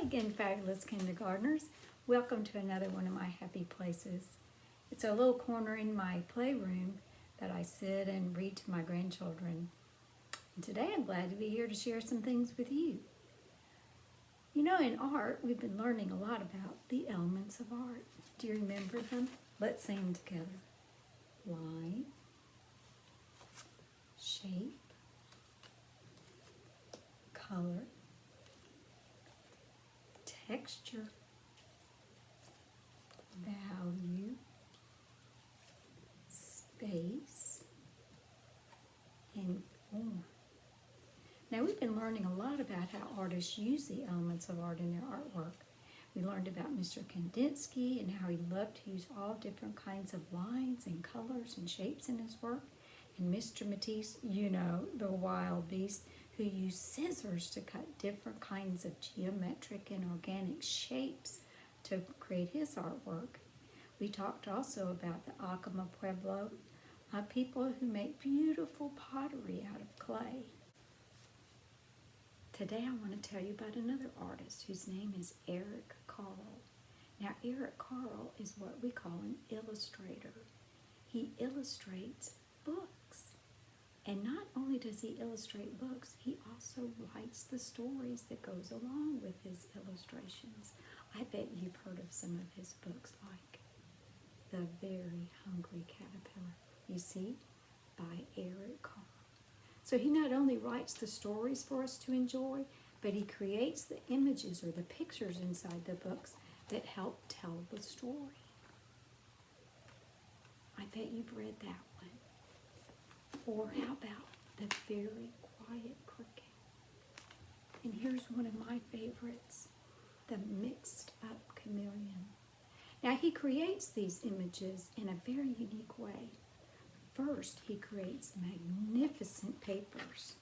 again, fabulous kindergartners. Welcome to another one of my happy places. It's a little corner in my playroom that I sit and read to my grandchildren. And today I'm glad to be here to share some things with you. You know, in art, we've been learning a lot about the elements of art. Do you remember them? Let's say them together. Line, shape, color, texture, value, space, and form. Now, we've been learning a lot about how artists use the elements of art in their artwork. We learned about Mr. Kandinsky and how he loved to use all different kinds of lines and colors and shapes in his work. And Mr. Matisse, you know, the wild beast, who used scissors to cut different kinds of geometric and organic shapes to create his artwork. We talked also about the Acoma Pueblo, people who make beautiful pottery out of clay. Today I want to tell you about another artist whose name is Eric Carle. Now, Eric Carle is what we call an illustrator. He illustrates books. And not only does he illustrate books, he also writes the stories that goes along with his illustrations. I bet you've heard of some of his books, like The Very Hungry Caterpillar, you see, by Eric Carle. So he not only writes the stories for us to enjoy, but he creates the images or the pictures inside the books that help tell the story. I bet you've read that one. Or how about The Very Quiet Cricket? And here's one of my favorites, The Mixed Up Chameleon. Now, he creates these images in a very unique way. First, he creates magnificent papers,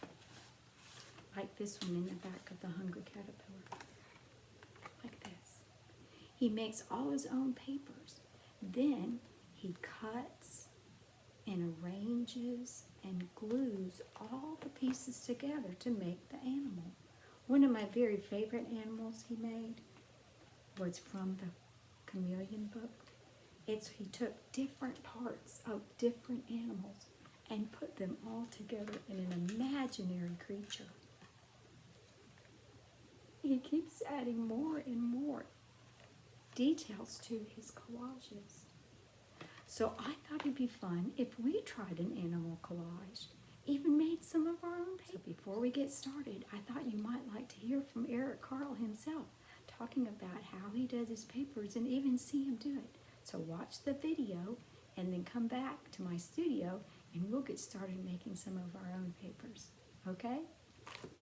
like this one in the back of the Hungry Caterpillar, like this. He makes all his own papers. Then he cuts and arranges and glues all the pieces together to make the animal. One of my very favorite animals he made was from the Chameleon book. He took different parts of different animals and put them all together in an imaginary creature. He keeps adding more and more details to his collages. So I thought it'd be fun if we tried an animal collage, even made some of our own papers. So before we get started, I thought you might like to hear from Eric Carle himself, talking about how he does his papers and even see him do it. So watch the video and then come back to my studio and we'll get started making some of our own papers. Okay?